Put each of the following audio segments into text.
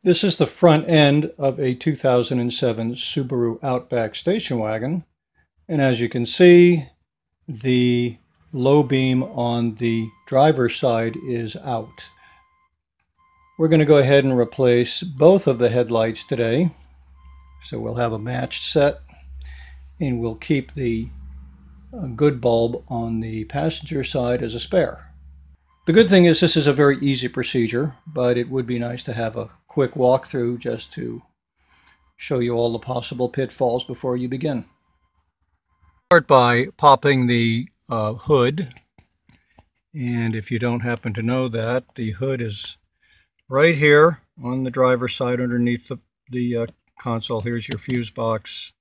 This is the front end of a 2007 Subaru Outback station wagon, and as you can see, the low beam on the driver's side is out. We're going to go ahead and replace both of the headlights today, so we'll have a matched set, and we'll keep the good bulb on the passenger side as a spare. The good thing is this is a very easy procedure, but it would be nice to have a quick walkthrough just to show you all the possible pitfalls before you begin. Start by popping the hood, and if you don't happen to know that, the hood is right here on the driver's side underneath the console. Here's your fuse box,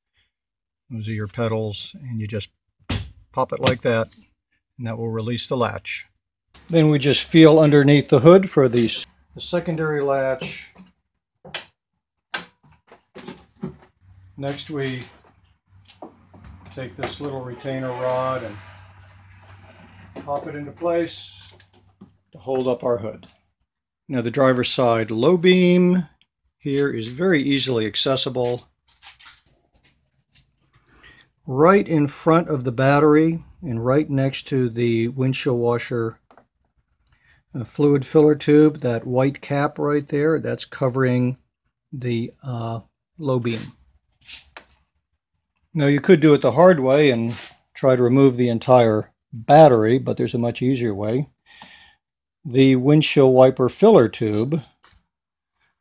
those are your pedals, and you just pop it like that, and that will release the latch. Then we just feel underneath the hood for the secondary latch. Next we take this little retainer rod and pop it into place to hold up our hood. Now the driver's side low beam here is very easily accessible. Right in front of the battery and right next to the windshield washer fluid filler tube, that white cap right there, that's covering the low beam. Now you could do it the hard way and try to remove the entire battery, but there's a much easier way. The windshield wiper filler tube,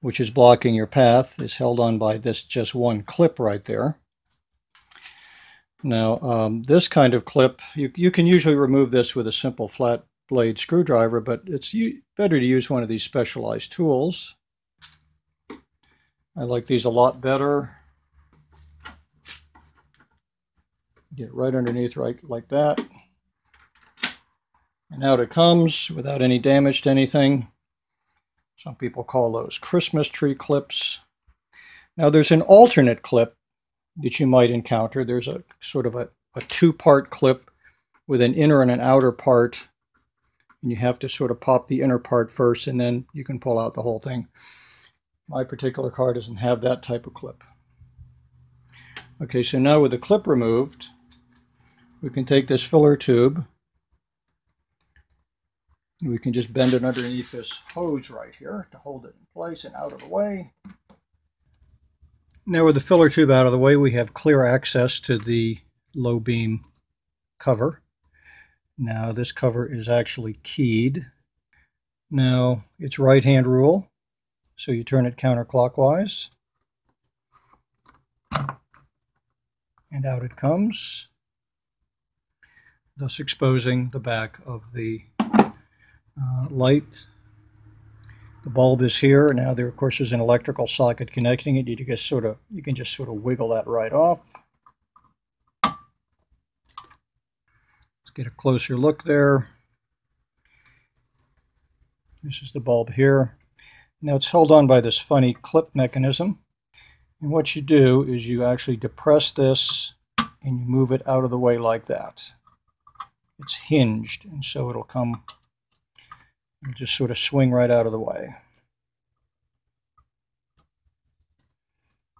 which is blocking your path, is held on by this just one clip right there. Now this kind of clip, you can usually remove this with a simple flat blade screwdriver, but it's better to use one of these specialized tools. I like these a lot better. Get right underneath, right like that, and out it comes without any damage to anything. Some people call those Christmas tree clips. Now there's an alternate clip that you might encounter. There's a sort of a two-part clip with an inner and an outer part, and you have to sort of pop the inner part first, and then you can pull out the whole thing. My particular car doesn't have that type of clip. Okay, so now with the clip removed, we can take this filler tube, and we can just bend it underneath this hose right here to hold it in place and out of the way. Now with the filler tube out of the way, we have clear access to the low beam cover. Now this cover is actually keyed. Now it's right-hand rule, so you turn it counterclockwise, and out it comes, thus exposing the back of the light. The bulb is here. Now there, of course, is an electrical socket connecting it. You can just sort of wiggle that right off. Get a closer look there. This is the bulb here. Now it's held on by this funny clip mechanism. And what you do is you actually depress this and you move it out of the way like that. It's hinged, and so it'll just sort of swing right out of the way.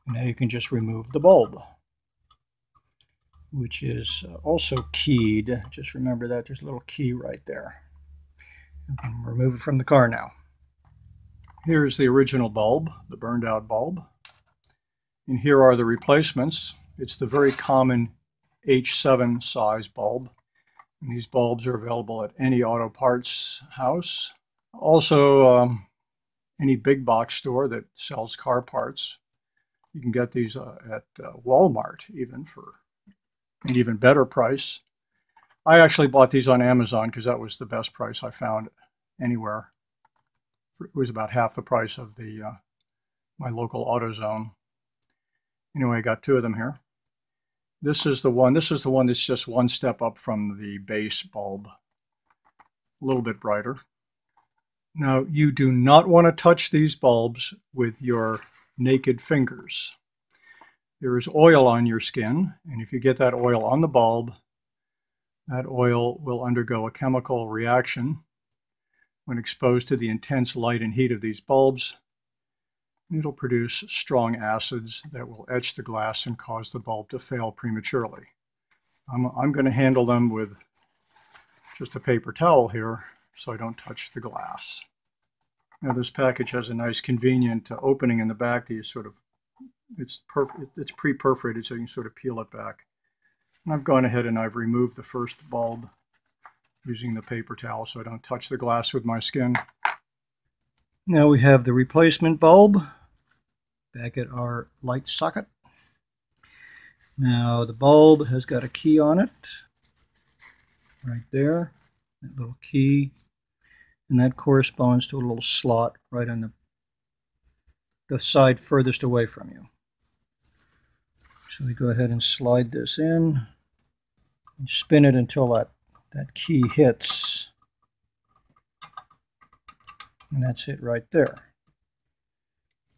And now you can just remove the bulb, which is also keyed. Just remember that there's a little key right there. You can remove it from the car now. Here's the original bulb, the burned out bulb. And here are the replacements. It's the very common H7 size bulb. And these bulbs are available at any auto parts house. Also, any big box store that sells car parts. You can get these at Walmart even for an even better price. I actually bought these on Amazon because that was the best price I found anywhere. It was about half the price of the my local AutoZone. Anyway, I got two of them here. This is the one that's just one step up from the base bulb. A little bit brighter. Now, you do not want to touch these bulbs with your naked fingers. There is oil on your skin, and if you get that oil on the bulb, that oil will undergo a chemical reaction when exposed to the intense light and heat of these bulbs. It'll produce strong acids that will etch the glass and cause the bulb to fail prematurely. I'm going to handle them with just a paper towel here so I don't touch the glass. Now this package has a nice convenient opening in the back that you sort of, it's pre-perforated so you can sort of peel it back. And I've gone ahead and I've removed the first bulb using the paper towel so I don't touch the glass with my skin. Now we have the replacement bulb back at our light socket. Now the bulb has got a key on it, right there, that little key, and that corresponds to a little slot right on the side furthest away from you. So we go ahead and slide this in and spin it until that key hits, and that's it right there.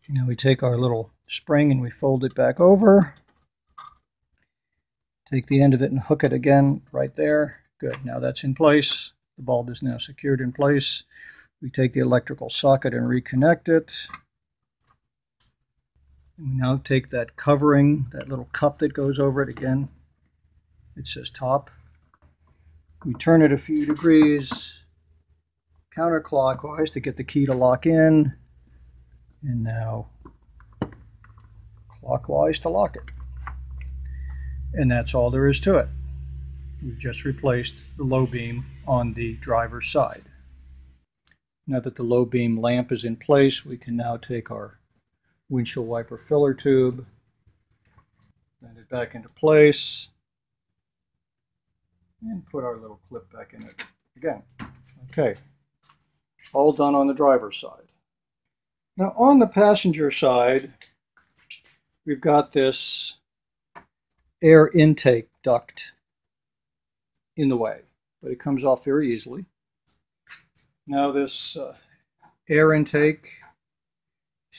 Now we take our little spring and we fold it back over. Take the end of it and hook it again right there. Good, now that's in place. The bulb is now secured in place. We take the electrical socket and reconnect it. And we now take that covering, that little cup that goes over it again. It says top. We turn it a few degrees counterclockwise to get the key to lock in. And now clockwise to lock it. And that's all there is to it. We've just replaced the low beam on the driver's side. Now that the low beam lamp is in place, we can now take our windshield wiper filler tube, bend it back into place, and put our little clip back in it again. Okay, all done on the driver's side. Now on the passenger side, we've got this air intake duct in the way, but it comes off very easily. Now this air intake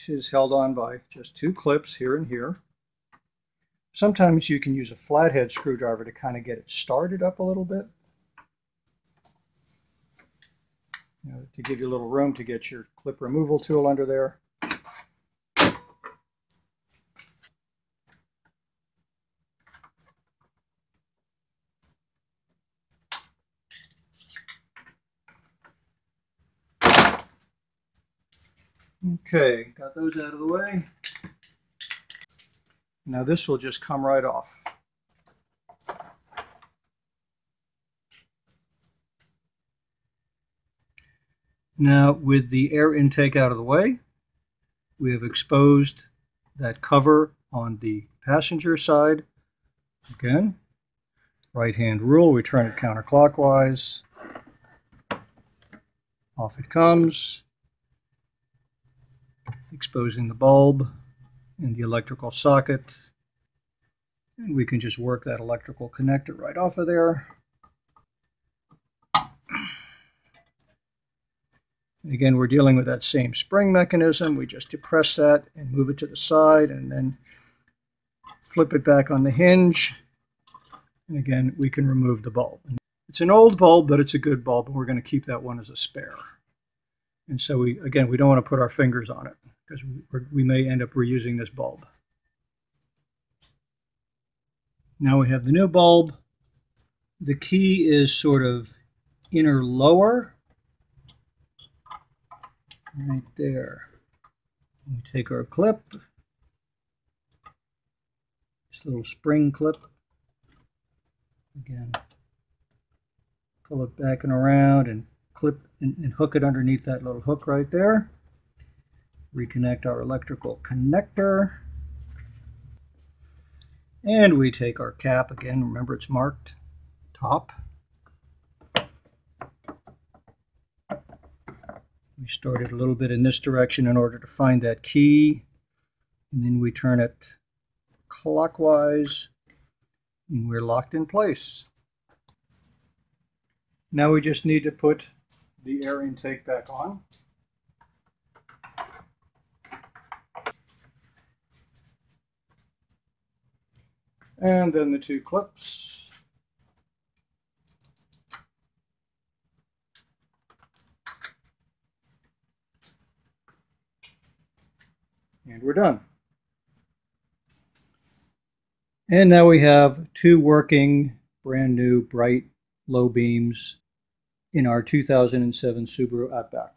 is held on by just two clips here and here. Sometimes you can use a flathead screwdriver to kind of get it started up a little bit, to give you a little room to get your clip removal tool under there. Okay, got those out of the way. Now this will just come right off. Now with the air intake out of the way, we have exposed that cover on the passenger side. Again, right hand rule, we turn it counterclockwise. Off it comes, exposing the bulb and the electrical socket. And we can just work that electrical connector right off of there. And again, we're dealing with that same spring mechanism. We just depress that and move it to the side and then flip it back on the hinge. And again, we can remove the bulb. It's an old bulb, but it's a good bulb, and we're going to keep that one as a spare. And so we don't want to put our fingers on it because we may end up reusing this bulb. Now we have the new bulb. The key is sort of inner lower, right there. We take our clip, this little spring clip, again, pull it back and around and clip and hook it underneath that little hook right there. Reconnect our electrical connector. And we take our cap again, remember it's marked top. We start it a little bit in this direction in order to find that key, and then we turn it clockwise, and we're locked in place. Now we just need to put the air intake back on. And then the two clips. And we're done. And now we have two working, brand new, bright, low beams in our 2007 Subaru Outback.